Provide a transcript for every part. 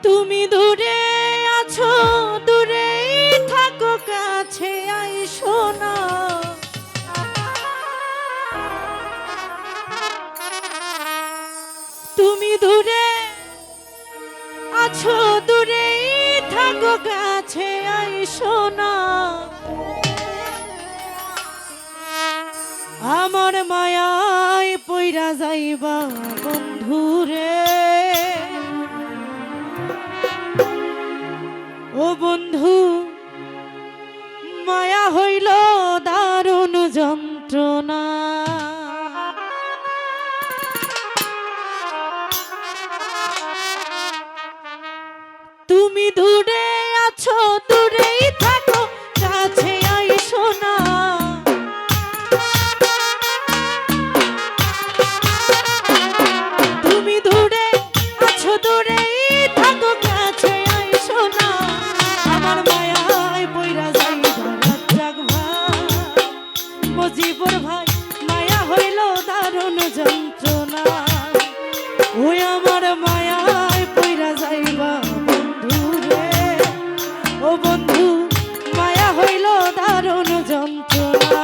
তুমি দূরে আছো, দূরে থাকো, কাছে আইসো না। তুমি দূরে আছো, দূরে থাকো, কাছে আইসো না। আমার মায়ায় পইরা যাইবা বন্ধুরে। ও বন্ধু, মায়া হইল দারুণ যন্ত্রণা। তুমি দূরে আছো, দূরেই থাকো, কাছে আইসো না। তুমি দূরে আছো, দূরেই থাকো, কাছে আইসো না। আমার মায়ায় পইরা যাইবা রাজ্জাক ভাই, মজিবর ভাই, মায়া হইল দারুণ যন্ত্রণা। ওই আমার মায়ায় পইরা যাইবা বন্ধু রে। ও বন্ধু, মায়া হইল দারুণ যন্ত্রণা।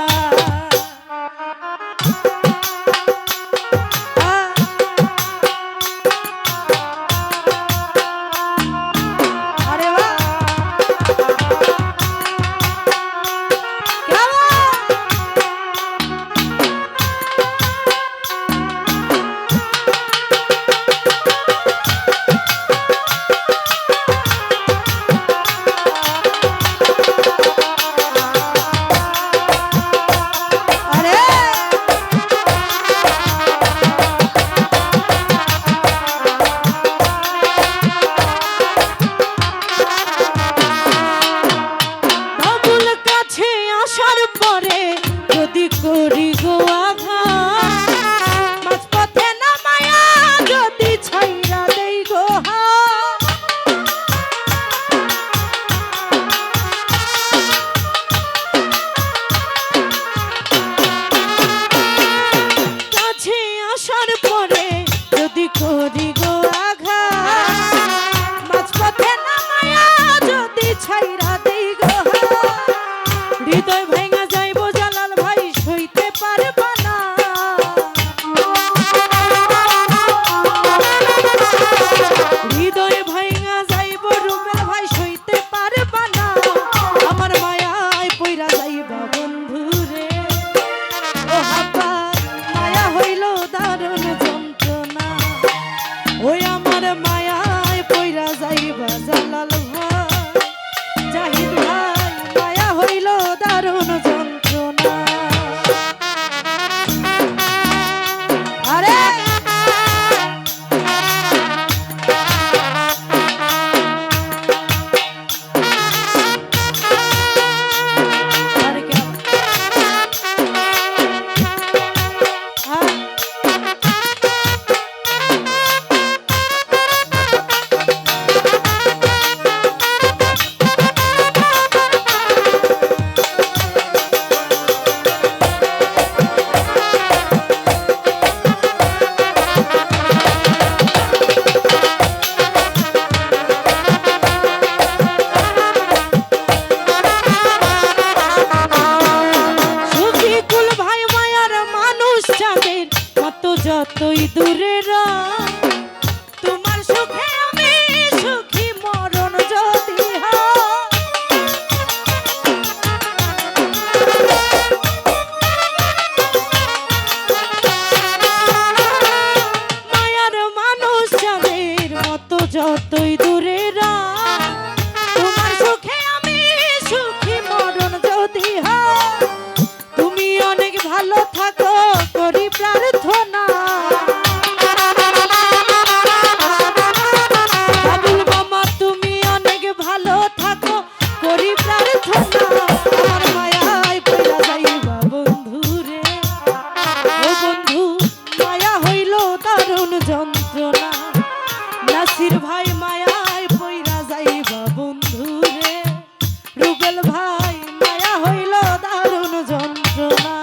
করি গো আঘাত, মাঝপথে নামায়া যদি ছাইরা দেই গো হাত। কাছে আসার পরে যদি করি গো আঘাত, মাঝপথে নামায়া যদি ছাইরা দেই গো হাত। হৃদয় ভেঙা যাইবো জালাল ভাই, সইতে পারবা না। হৃদয় ভাঙা যাইবো রুবেল ভাই, সইতে পারবা না। আমার মায়ায় পইরা যাইবা বন্ধু রে। ও হাব্বা, মায়া হইল দারুণ যন্ত্রণা। ওই আমার মায়ায় পইরা যাইবা জালাল ভাই, জাহিদ ভাই, মায়া হইল দারুণ যন্ত্রণা। আরে যতই দূরে তোমার সুখে আমি সুখী, মরণ যদি মায়ার মানুষ যাদের মতো যতই দূরে তোমার সুখে আমি সুখী, মরণ যদি তুমি অনেক ভালো থাকো করি প্রার্থনা। বাবুল মামা তুমি অনেক ভালো থাকো করি প্রার্থনা। আমার মায়ায় পইরা যাইবা বন্ধু রে। ও বন্ধু, মায়া হইল দারুণ যন্ত্রণা। নাসির ভাই, মায়ায় পইরা যাইবা বন্ধু রে। রুবেল ভাই, মায়া হইল দারুণ যন্ত্রণা।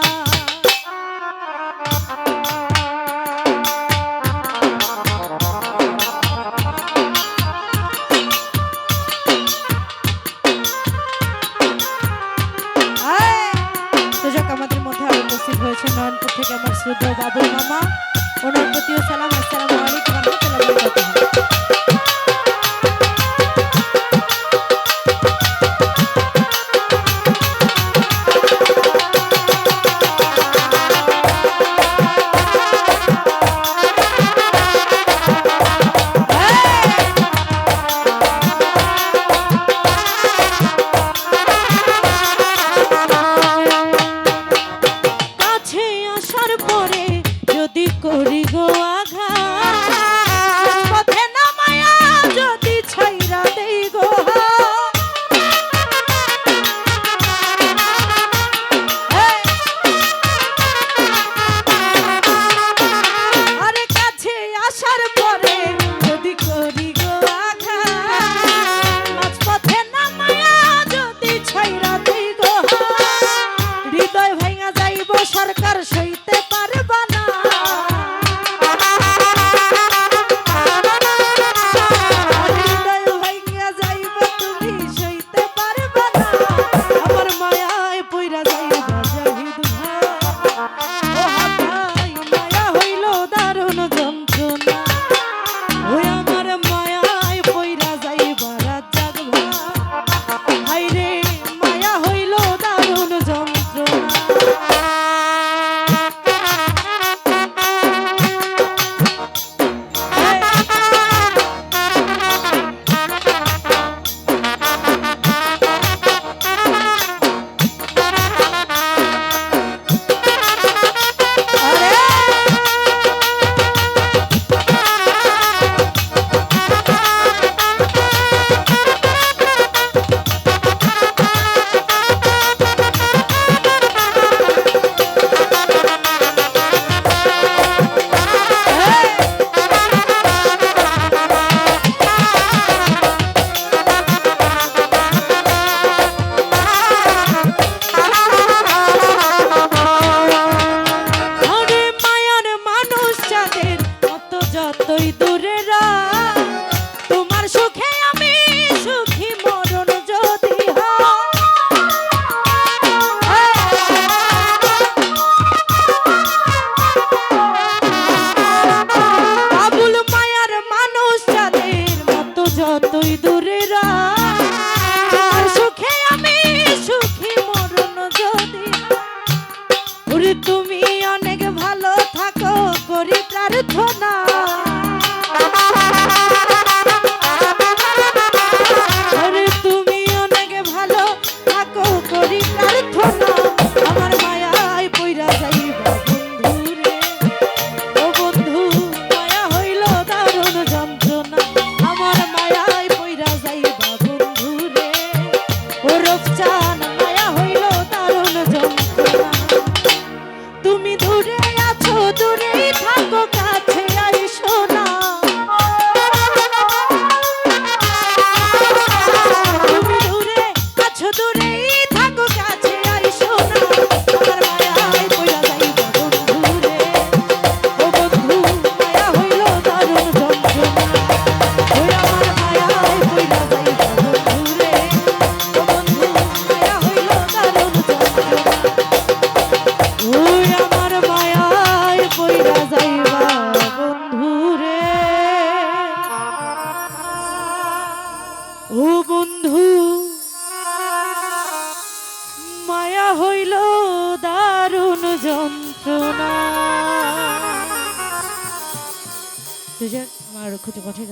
তো যাক আমার খুঁজে পথে